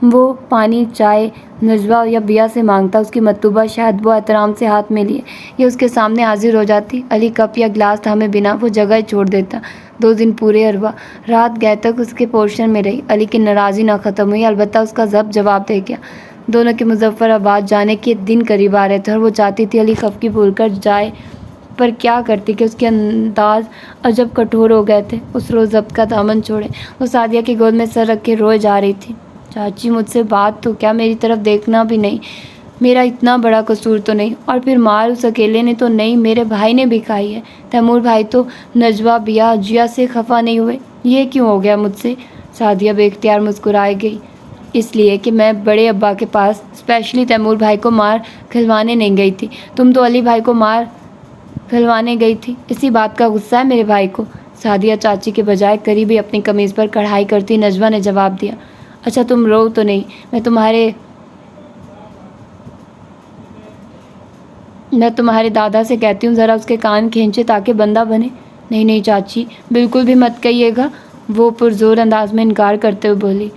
وہ پانی، چائے نجوہ یا بیا سے مانگتا، اس کی مطلوبہ شاید وہ احترام سے ہاتھ میں لیے یا اس کے سامنے حاضر ہو جاتی، علی کپ یا گلاس تھامے بنا وہ جگہ چھوڑ دیتا۔ 2 دن پورے عروہ رات گئے تک اس کے پورشن میں رہی۔ علی کی ناراضی نہ ختم ہوئی، البتہ اس کا ضبط جواب دے گیا۔ دونوں کے مظفر آباد جانے کے دن قریب آ رہے تھے اور وہ چاہتی تھی علی خفقی بھول کر جائے، پر کیا کرتی کہ اس کے انداز عجب کٹھور ہو گئے تھے۔ اس روز ضبط کا دامن چھوڑے وہ سعدیہ کی گود میں سر رکھ کے روئے جا رہی تھی۔ چاچی مجھ سے بات تو کیا، میری طرف دیکھنا بھی نہیں، میرا اتنا بڑا قصور تو نہیں، اور پھر مار اس اکیلے نے تو نہیں، میرے بھائی نے بھی کھائی ہے۔ تیمور بھائی تو نجوہ، بیا، جیا سے خفا نہیں ہوئے، یہ کیوں ہو گیا مجھ سے؟ سعدیہ بے اختیار مسکرائے گئی۔ اس لیے کہ میں بڑے ابا کے پاس اسپیشلی تیمور بھائی کو مار کھلوانے نہیں گئی تھی، تم تو علی بھائی کو مار کھلوانے گئی تھی، اسی بات کا غصہ ہے میرے بھائی کو۔ سعدیہ چاچی کے بجائے قریبی اپنی قمیض پر کڑھائی کرتی نجوہ نے جواب دیا۔ اچھا تم رو تو نہیں، میں تمہارے دادا سے کہتی ہوں ذرا اس کے کان کھینچے تاکہ بندہ بنے۔ نہیں نہیں چاچی، بالکل بھی مت کہیے گا، وہ پرزور انداز میں انکار کرتے ہوئے بولی۔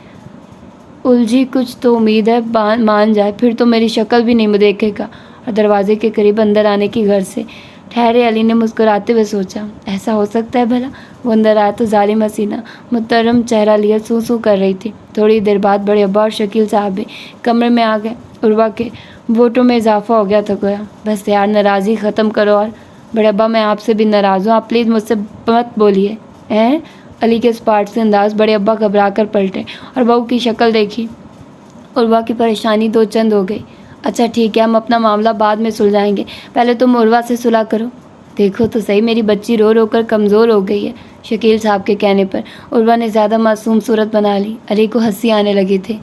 الجھی کچھ تو امید ہے مان جائے، پھر تو میری شکل بھی نہیں دیکھے گا۔ اور دروازے کے قریب اندر آنے کی غرض سے ٹھہرے علی نے مسکراتے ہوئے سوچا، ایسا ہو سکتا ہے بھلا؟ وہ اندر آیا تو ظالم حسینہ محترم چہرہ لیے سو سو کر رہی تھی۔ تھوڑی دیر بعد بڑے ابا اور شکیل صاحب بھی کمرے میں آ گئے۔ عروہ کے ووٹوں میں اضافہ ہو گیا تھا گویا۔ بس یار ناراضی ختم کرو، اور بڑے ابا میں آپ سے بھی ناراض ہوں، آپ پلیز مجھ سے مت بولیے۔ علی کے اسپاٹ سے انداز بڑے ابا گھبرا کر پلٹے اور بہو کی شکل دیکھی۔ عروہ کی پریشانی 2 چند ہو گئی۔ اچھا ٹھیک ہے، ہم اپنا معاملہ بعد میں سلجھائیں گے، پہلے تم عروہ سے صلح کرو۔ دیکھو تو صحیح، میری بچی رو رو کر کمزور ہو گئی ہے۔ شکیل صاحب کے کہنے پر عروہ نے زیادہ معصوم صورت بنا لی۔ علی کو ہنسی آنے لگی تھی۔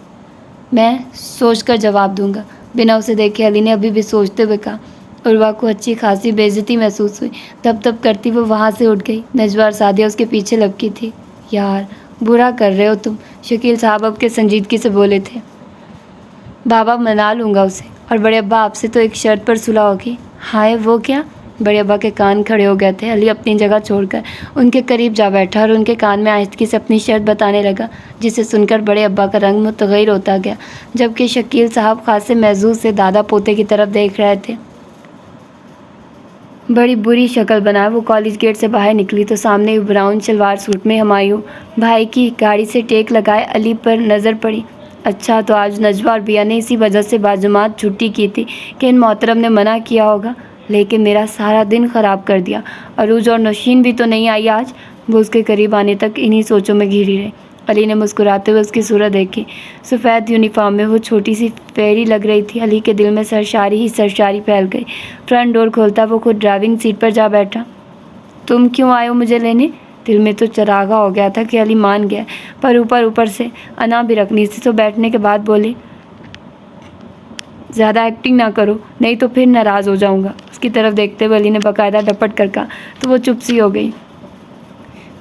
میں سوچ کر جواب دوں گا۔ بنا اسے دیکھے علی نے ابھی بھی سوچتے ہوئے کہا۔ عروہ کو اچھی خاصی بے عزتی محسوس ہوئی، تب تب کرتی وہ وہاں سے اٹھ گئی۔ نجوہ اور سعدیہ اس کے پیچھے لپکی تھی۔ یار برا کر رہے ہو تم، شکیل صاحب اب کے سنجیدگی سے بولے تھے۔ بابا منا لوں گا اسے، اور بڑے ابا آپ سے تو ایک شرط پر صلح ہوگی۔ ہائے وہ کیا؟ بڑے ابا کے کان کھڑے ہو گئے تھے۔ علی اپنی جگہ چھوڑ کر ان کے قریب جا بیٹھا اور ان کے کان میں آہستگی سے اپنی شرط بتانے لگا، جسے سن کر بڑے ابا کا رنگ متغیر ہوتا گیا، جبکہ شکیل صاحب خاصے محظوظ سے دادا پوتے کی طرف دیکھ رہے تھے۔ بڑی بری شکل بنائے وہ کالج گیٹ سے باہر نکلی تو سامنے براؤن شلوار سوٹ میں ہمایوں بھائی کی گاڑی سے ٹیک لگائے علی پر نظر پڑی۔ اچھا تو آج نجوہ اور بیا نے اسی وجہ سے باجماعت چھٹی کی تھی کہ ان محترم نے منع کیا ہوگا، لیکن میرا سارا دن خراب کر دیا۔ عروج اور نوشین بھی تو نہیں آئی آج؟ وہ اس کے قریب آنے تک انہی سوچوں میں گھری رہی۔ علی نے مسکراتے ہوئے اس کی صورت دیکھی۔ سفید یونیفارم میں وہ چھوٹی سی پیری لگ رہی تھی۔ علی کے دل میں سرشاری ہی سرشاری پھیل گئی۔ فرنٹ ڈور کھولتا وہ خود ڈرائیونگ سیٹ پر جا بیٹھا۔ تم کیوں آئے ہو مجھے لینے؟ دل میں تو چراغا ہو گیا تھا کہ علی مان گیا، پر اوپر سے انا بھی رکھنی تھی، تو بیٹھنے کے بعد بولی، زیادہ ایکٹنگ نہ کرو نہیں تو پھر ناراض ہو جاؤں گا۔ اس کی طرف دیکھتے ہوئے علی نے باقاعدہ ڈپٹ کر کہا تو وہ چپ سی ہو گئی۔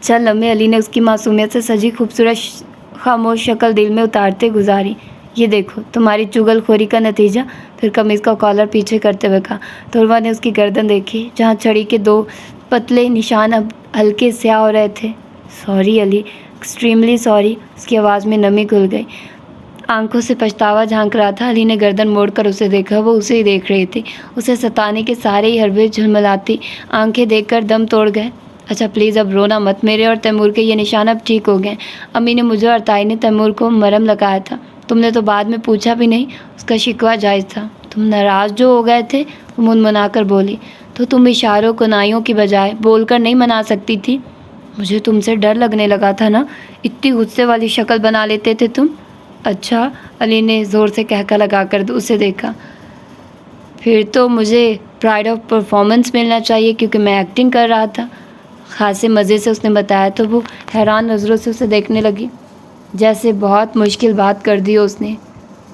چل لمحے علی نے اس کی معصومیت سے سجی خوبصورت خاموش شکل دل میں اتارتے گزاری۔ یہ دیکھو تمہاری چگل خوری کا نتیجہ۔ پھر قمیض کا کالر پیچھے کرتے ہوئے کہا تو عروہ نے اس کی گردن دیکھی، جہاں چھڑی کے 2 پتلے نشان اب ہلکے سیاہ ہو رہے تھے۔ سوری علی، ایکسٹریملی سوری۔ اس کی آواز میں نمی گھل گئی، آنکھوں سے پچھتاوا جھانک رہا تھا۔ علی نے گردن موڑ کر اسے دیکھا، وہ اسے ہی دیکھ رہی تھی۔ اسے ستانے کے سارے ہی حربے جھلملاتی آنکھیں دیکھ کر دم توڑ گئے۔ اچھا پلیز اب رونا مت، میرے اور تیمور کے یہ نشان اب ٹھیک ہو گئے۔ امی نے مجھے اور تائی نے تیمور کو مرہم لگایا تھا، تم نے تو بعد میں پوچھا بھی نہیں، اس کا شکوہ جائز تھا۔ تم ناراض جو ہو گئے تھے، وہ منمنا کر بولی، تو تم اشاروں کنائیوں کی بجائے بول کر نہیں منا سکتی تھی؟ مجھے تم سے ڈر لگنے لگا تھا نا، اتنی غصے والی شکل بنا لیتے تھے تم۔ اچھا، علی نے زور سے کہکا لگا کر اسے دیکھا۔ پھر تو مجھے پرائڈ آف پرفارمنس ملنا چاہیے کیونکہ میں ایکٹنگ کر رہا تھا، خاصے مزے سے اس نے بتایا۔ تو وہ حیران نظروں سے اسے دیکھنے لگی، جیسے بہت مشکل بات کر دی ہو اس نے۔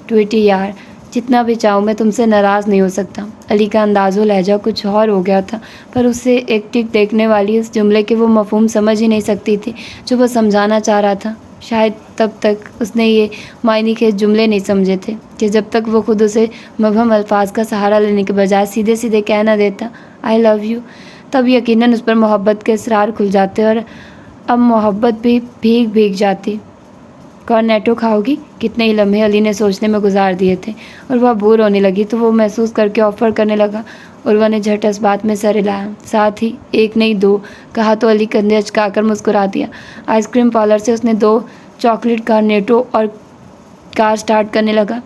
ٹویٹی یار، جتنا بھی چاہوں میں تم سے ناراض نہیں ہو سکتا۔ علی کا انداز و لہجہ کچھ اور ہو گیا تھا، پر اسے ایک ٹک دیکھنے والی اس جملے کے وہ مفہوم سمجھ ہی نہیں سکتی تھی جو وہ سمجھانا چاہ رہا تھا۔ شاید تب تک اس نے یہ معنی کے جملے نہیں سمجھے تھے کہ جب تک وہ خود اسے مبہم الفاظ کا سہارا لینے کے بجائے سیدھے سیدھے کہہ نہ دیتا آئی لو یو، تب یقیناً اس پر محبت کے اسرار کھل جاتے اور اب محبت بھی بھیگ بھیگ جاتی۔ کارنیٹو کھاؤ گی؟ کتنے ہی لمحے علی نے سوچنے میں گزار دیے تھے اور وہ بور ہونے لگی تو وہ محسوس کر کے آفر کرنے لگا۔ عروہ نے جھٹ اس بات میں سر ہلایا، ساتھ ہی ایک نہیں دو کہا تو علی کندھے اچکا کر مسکرا دیا۔ آئس کریم پارلر سے اس نے 2 چاکلیٹ کارنیٹو اور کار سٹارٹ کرنے لگا۔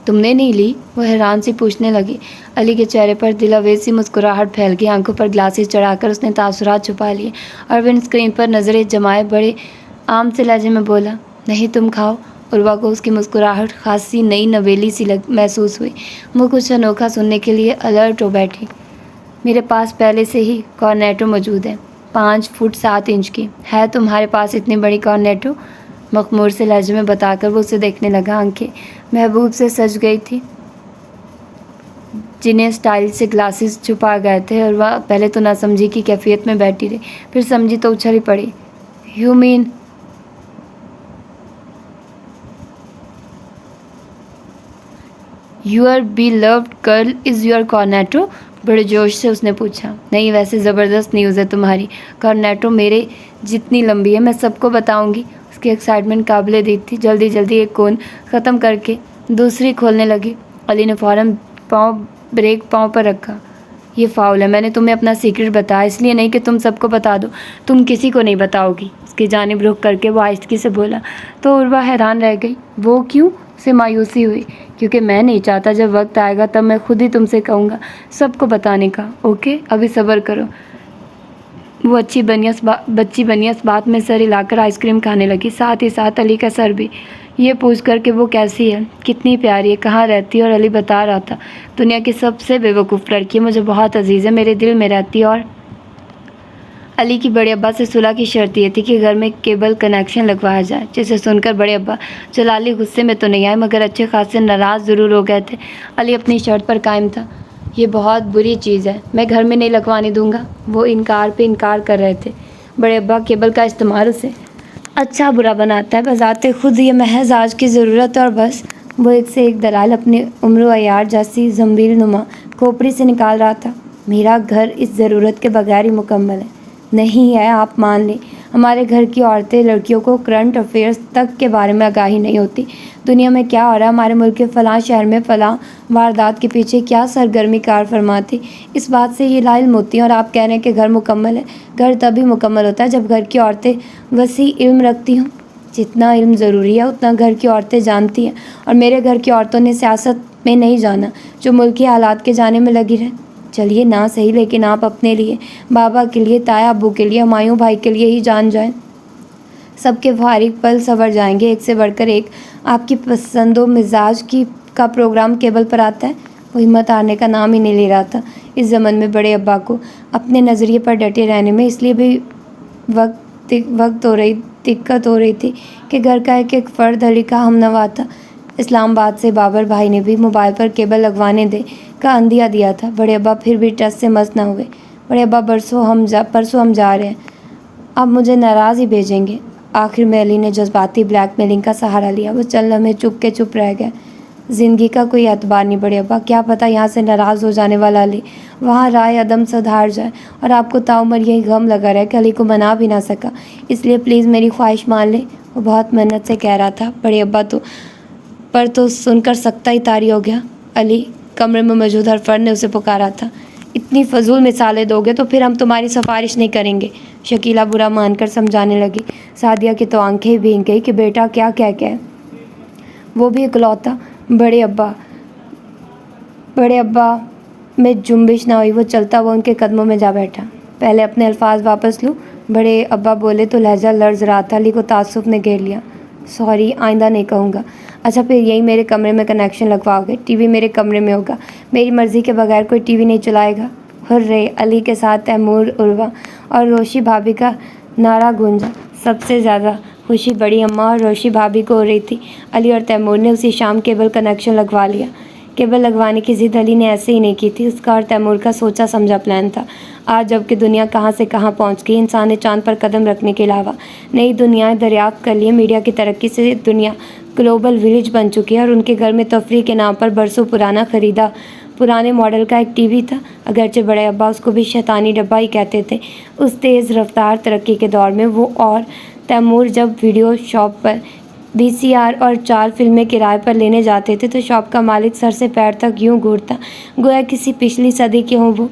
تم نے نہیں لی؟ وہ حیران سی پوچھنے لگی۔ علی کے چہرے پر دلاویز سی مسکراہٹ پھیل گئی، آنکھوں پر گلاسز چڑھا کر اس نے تاثرات چھپا لیے اور ون اسکرین پر نظریں جمائے بڑے عام سے لہجے میں بولا، نہیں تم کھاؤ۔ عروہ کو اس کی مسکراہٹ خاصی نئی نویلی سی محسوس ہوئی۔ وہ کچھ انوکھا سننے کے لیے الرٹ ہو بیٹھی۔ میرے پاس پہلے سے ہی کارنیٹو موجود ہے، 5 فٹ 7 انچ کی ہے تمہارے پاس اتنی بڑی کارنیٹو؟ مخمور سے لہجے میں بتا کر وہ اسے دیکھنے لگا۔ آنکھیں محبوب سے سج گئی تھی جنہیں سٹائل سے گلاسز چھپا گئے تھے، اور وہ پہلے تو نہ سمجھی کی کیفیت میں بیٹھی رہی، پھر سمجھی تو اچھلی پڑی۔ You mean your beloved girl is your Cornetto? بڑے جوش سے اس نے پوچھا۔ نہیں، ویسے زبردست نیوز ہے تمہاری، کارنیٹو میرے جتنی لمبی ہے، میں سب کو بتاؤں گی۔ اس کی ایکسائٹمنٹ قابل دید تھی، جلدی جلدی ایک کون ختم کر کے دوسری کھولنے لگی۔ علی نے فوراً بریک پاؤں پر رکھا۔ یہ فاؤل ہے، میں نے تمہیں اپنا سیکرٹ بتایا، اس لیے نہیں کہ تم سب کو بتا دو، تم کسی کو نہیں بتاؤ گی۔ اس کی جانب رخ کر کے وہ آہستگی سے بولا۔ تو عروہ حیران رہ گئی۔ وہ کیوں؟ اسے مایوسی ہوئی۔ کیونکہ میں نہیں چاہتا، جب وقت آئے گا تب میں خود ہی تم سے کہوں گا سب کو بتانے کا، اوکے؟ ابھی صبر کرو۔ وہ بچی بنی اس بات میں سر ہلا کر آئس کریم کھانے لگی، ساتھ ہی ساتھ علی کا سر بھی، یہ پوچھ کر کہ وہ کیسی ہے، کتنی پیاری ہے، کہاں رہتی ہے۔ اور علی بتا رہا تھا، دنیا کی سب سے بے وقوف لڑکی ہے، مجھے بہت عزیز ہے، میرے دل میں رہتی ہے۔ اور علی کی بڑے ابا سے صلح کی شرط یہ تھی کہ گھر میں کیبل کنیکشن لگوایا جائے، جسے سن کر بڑے ابا جلالی غصے میں تو نہیں آئے، مگر اچھے خاصے ناراض ضرور ہو گئے تھے۔ علی اپنی شرط پر قائم تھا۔ یہ بہت بری چیز ہے، میں گھر میں نہیں لگوانے دوں گا۔ وہ انکار پہ انکار کر رہے تھے۔ بڑے ابا کیبل کا استعمال اسے اچھا برا بناتا ہے، بذات خود یہ محض آج کی ضرورت ہے اور بس۔ وہ ایک سے ایک دلائل اپنے عمر و عیار جیسی زنبیل نما کھوپڑی سے نکال رہا تھا۔ میرا گھر اس ضرورت کے بغیر ہی مکمل ہے۔ نہیں ہے، آپ مان لیں، ہمارے گھر کی عورتیں لڑکیوں کو کرنٹ افیئرز تک کے بارے میں آگاہی نہیں ہوتی۔ دنیا میں کیا ہو رہا ہے، ہمارے ملک کے فلاں شہر میں فلاں واردات کے پیچھے کیا سرگرمی کار فرما تھی، اس بات سے یہ لا علم ہوتی ہیں، اور آپ کہہ رہے ہیں کہ گھر مکمل ہے۔ گھر تبھی مکمل ہوتا ہے جب گھر کی عورتیں وسیع علم رکھتی ہوں۔ جتنا علم ضروری ہے اتنا گھر کی عورتیں جانتی ہیں، اور میرے گھر کی عورتوں نے سیاست میں نہیں جانا، جو ملکی حالات کے جانے میں لگی رہیں۔ چلیے نہ صحیح، لیکن آپ اپنے لیے، بابا کے لیے، تایا ابو کے لیے، ہمایوں بھائی کے لیے ہی جان جائیں، سب کے فارغ پل سنور جائیں گے۔ ایک سے بڑھ کر ایک آپ کی پسند و مزاج کا پروگرام کیبل پر آتا ہے۔ وہ ہمت ہارنے کا نام ہی نہیں لے رہا تھا۔ اس زمن میں بڑے ابا کو اپنے نظریے پر ڈٹے رہنے میں اس لیے بھی دقت ہو رہی تھی کہ گھر کا ایک ایک فرد علی کا ہم نوا تھا۔ اسلام آباد سے بابر بھائی نے بھی موبائل پر کیبل لگوانے دے کا عندیہ دیا تھا۔ بڑے ابا پھر بھی ٹس سے مس نہ ہوئے۔ بڑے ابا پرسوں ہم جا رہے ہیں، اب مجھے ناراض ہی بھیجیں گے۔ آخر میں علی نے جذباتی بلیک میلنگ کا سہارا لیا۔ وہ چند لمحے چپ رہ گئے۔ زندگی کا کوئی اعتبار نہیں بڑے ابا، کیا پتہ یہاں سے ناراض ہو جانے والا علی وہاں رائے عدم سے دھار جائے، اور آپ کو تاعمر یہی غم لگا رہے کہ علی کو منا بھی نہ سکا۔ اس لیے پلیز میری خواہش مان لیں۔ وہ بہت منت سے کہہ رہا تھا۔ بڑے ابا تو سن کر سکتہ ہی طاری ہو گیا۔ علی، کمرے میں موجود ہر فرد نے اسے پکارا تھا۔ اتنی فضول مثالیں دو گے تو پھر ہم تمہاری سفارش نہیں کریں گے، شکیلہ برا مان کر سمجھانے لگی۔ سعدیہ کی تو آنکھیں بھیگ گئی کہ بیٹا کیا کہہ کے، وہ بھی اکلوتا۔ بڑے ابا میں جنبش نہ ہوئی، وہ چلتا وہ ان کے قدموں میں جا بیٹھا۔ پہلے اپنے الفاظ واپس لوں، بڑے ابا بولے تو لہجہ لرز رہا تھا۔ علی کو تعصب نے گھیر لیا۔ سوری، آئندہ نہیں کہوں گا۔ اچھا پھر یہی میرے کمرے میں کنیکشن لگواؤ گے؟ ٹی وی میرے کمرے میں ہوگا، میری مرضی کے بغیر کوئی ٹی وی نہیں چلائے گا۔ ہرے! علی کے ساتھ تیمور، عروہ اور روشی بھابھی کا نعرہ گونجا۔ سب سے زیادہ خوشی بڑی اماں اور روشی بھابھی کو ہو رہی تھی۔ علی اور تیمور نے اسی شام کیبل کنیکشن لگوا لیا۔ کیبل لگوانے کی ضد علی نے ایسے ہی نہیں کی تھی، اس کا اور تیمور کا سوچا سمجھا پلان تھا۔ آج جب کہ دنیا کہاں سے کہاں پہنچ گئی، انسان نے چاند پر قدم رکھنے کے علاوہ نئی دنیایں دریافت کر لی۔ میڈیا کی ترقی سے دنیا گلوبل ولیج بن چکی ہے اور ان کے گھر میں تفریح کے نام پر برسوں پرانا خریدا پرانے ماڈل کا ایک ٹی وی تھا، اگرچہ بڑے ابا اس کو بھی شیطانی ڈبہ ہی کہتے تھے۔ اس تیز رفتار ترقی کے دور میں وہ اور تیمور جب ویڈیو شاپ پر VCR اور 4 فلمیں کرائے پر لینے جاتے تھے تو شاپ کا مالک سر سے پیر تک یوں گھورتا گویا کسی پچھلی صدی کے ہوں وہ۔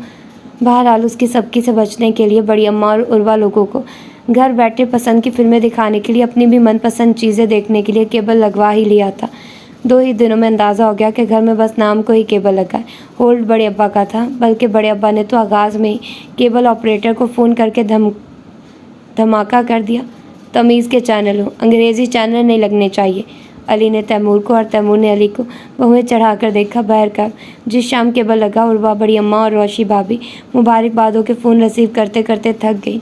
بہرحال اس کی سبکی سے بچنے کے لیے بڑی اماں اور عروہ لوگوں کو گھر بیٹھے پسند کی فلمیں دکھانے کے لیے، اپنی بھی من پسند چیزیں دیکھنے کے لیے کیبل لگوا ہی لیا تھا۔ 2 ہی دنوں میں اندازہ ہو گیا کہ گھر میں بس نام کو ہی کیبل لگا ہے۔ ہولڈ بڑے ابا کا تھا، بلکہ بڑے ابا نے تو آغاز میں ہی کیبل آپریٹر کو فون کر کے دھماکہ کر دیا، تمیز کے چینل ہوں، انگریزی چینل نہیں لگنے چاہیے۔ علی نے تیمور کو اور تیمور نے علی کو بہویں چڑھا کر دیکھا۔ بہرکیف جس شام کیبل لگا، عروہ، بڑی اماں اور روشی بھابھی مبارکبادوں کے فون ریسیو کرتے کرتے تھک گئی۔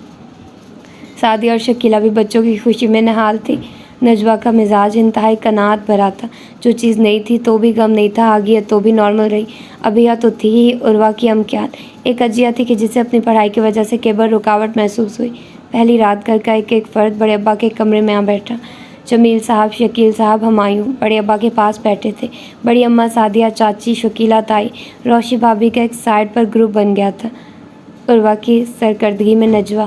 سعدیہ اور شکیلہ بھی بچوں کی خوشی میں نہال تھی۔ نجوہ کا مزاج انتہائی قناعت بھرا تھا، جو چیز نہیں تھی تو بھی غم نہیں تھا، آ گئی ہے تو بھی نارمل رہی۔ ابھی تو تھی ہی عروہ کی امکیال، ایک اجیا تھی کہ جسے اپنی پڑھائی کی وجہ سے کیبل رکاوٹ محسوس ہوئی۔ پہلی رات گھر کا ایک ایک فرد بڑے ابا کے کمرے میں آ بیٹھا۔ جمیل صاحب، شکیل صاحب، ہمایوں بڑے ابا کے پاس بیٹھے تھے۔ بڑی اماں، سعدیہ چاچی، شکیلہ تائی، روشی بھابھی کا ایک سائڈ پر گروپ بن گیا تھا۔ عروہ کی سرکردگی میں نجوہ،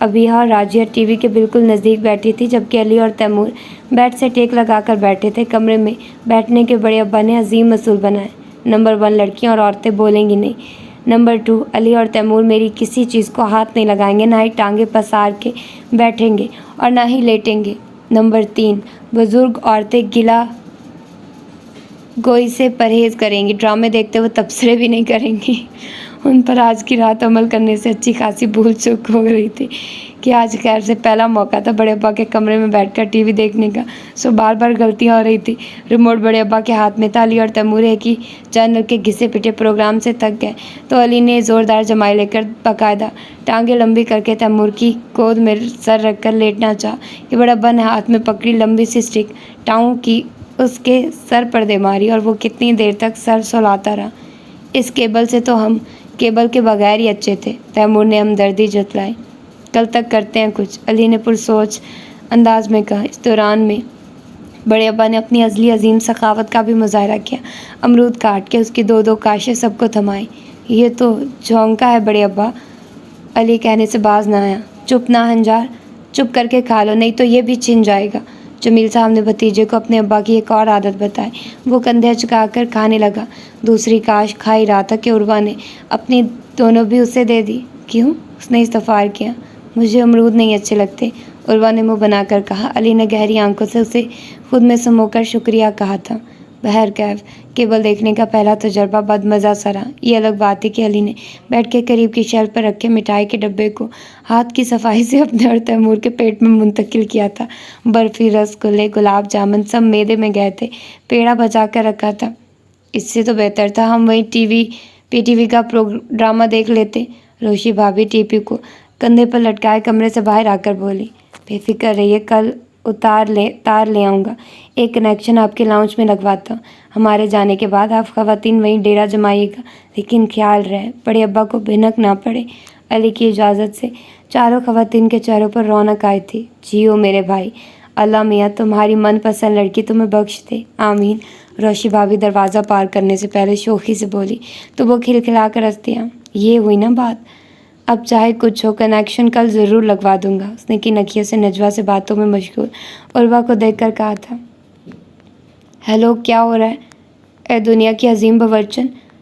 ابیہ اور راجیہ ٹی وی کے بالکل نزدیک بیٹھی تھی، جبکہ علی اور تیمور بیڈ سے ٹیک لگا کر بیٹھے تھے۔ کمرے میں بیٹھنے کے بڑے ابا نے عظیم اصول بنائے۔ نمبر 1، لڑکیاں اور عورتیں بولیں گی نہیں۔ نمبر 2، علی اور تیمور میری کسی چیز کو ہاتھ نہیں لگائیں گے، نہ ہی ٹانگیں پسار کے بیٹھیں گے اور نہ ہی لیٹیں گے۔ نمبر 3، بزرگ عورتیں گلا گوئی سے پرہیز کریں گی، ڈرامے دیکھتے ہوئے تبصرے بھی نہیں کریں گی۔ ان پر آج کی رات عمل کرنے سے اچھی خاصی بھول چک ہو رہی تھی کہ آج خیر سے پہلا موقع تھا بڑے ابا کے کمرے میں بیٹھ کر ٹی وی دیکھنے کا، سو بار بار غلطیاں ہو رہی تھی۔ ریموٹ بڑے ابا کے ہاتھ میں تھا۔ علی اور تیمور ایک ہی چینل کے گھسے پٹے پروگرام سے تھک گئے تو علی نے زوردار جمائی لے کر باقاعدہ ٹانگیں لمبی کر کے تیمور کی گود میں سر رکھ کر لیٹنا چاہا کہ بڑے ابا نے ہاتھ میں پکڑی لمبی سی اسٹک ٹاؤں کی اس کے سر پر دے ماری اور وہ کتنی دیر تک سر سلاتا رہا۔ اس کیبل سے تو ہم کیبل کے بغیر ہی اچھے تھے، تیمور نے ہمدردی جتلائی۔ کل تک کرتے ہیں کچھ، علی نے پرسوچ انداز میں کہا۔ اس دوران میں بڑے ابا نے اپنی ازلی عظیم سخاوت کا بھی مظاہرہ کیا۔ امرود کاٹ کے اس کی 2 کاشیں سب کو تھمائی۔ یہ تو جھونکا ہے بڑے ابا، علی کہنے سے باز نہ آیا۔ چپ نہ ہنجار، چپ کر کے کھا لو، نہیں تو یہ بھی چھن جائے گا۔ جمیل صاحب نے بھتیجے کو اپنے ابا کی ایک اور عادت بتائی۔ وہ کندھے چکا کر کھانے لگا۔ دوسری کاش کھا ہی رہا تھا کہ عروہ نے اپنی دونوں بھی اسے دے دی۔ کیوں؟ اس نے استفسار کیا۔ مجھے امرود نہیں اچھے لگتے، عروہ نے منہ بنا کر کہا۔ علی نے گہری آنکھوں سے اسے خود میں سمو کر شکریہ کہا تھا۔ بہرکیف کیبل دیکھنے کا پہلا تجربہ بدمزہ سا رہا۔ یہ الگ بات ہے کہ علی نے بیٹھ کے قریب کی شیلف پر رکھے مٹھائی کے ڈبے کو ہاتھ کی صفائی سے اپنے اور تیمور کے پیٹ میں منتقل کیا تھا۔ برفی، رس گلے، گلاب جامن سب میدے میں گئے تھے، پیڑا بچا کر رکھا تھا۔ اس سے تو بہتر تھا ہم وہیں پی ٹی وی کا ڈرامہ دیکھ لیتے۔ روشی بھابھی ٹی وی کو کندھے پر لٹکائے کمرے سے باہر آ کر بولی۔ بے فکر رہیے، کل تار لے آؤں گا، ایک کنیکشن آپ کے لاؤنج میں لگواتا ہوں۔ ہمارے جانے کے بعد آپ خواتین وہیں ڈیرا جمائیے گا، لیکن خیال رہے بڑے ابا کو بھنک نہ پڑے۔ علی کی اجازت سے چاروں خواتین کے چہروں پر رونق آئی تھی۔ جیو میرے بھائی، اللہ میاں تمہاری من پسند لڑکی تمہیں بخش دے، آمین۔ روشی بھابھی دروازہ پار کرنے سے پہلے شوخی سے بولی تو وہ کھلکھلا کر ہنس دیا۔ یہ ہوئی نا بات، اب چاہے کچھ ہو کنیکشن کل ضرور لگوا دوں گا، اس نے کی نکیوں سے نجوہ سے باتوں میں مشغول عروہ کو دیکھ کر کہا تھا۔ ہیلو، کیا ہو رہا ہے اے دنیا کی عظیم باورچن؟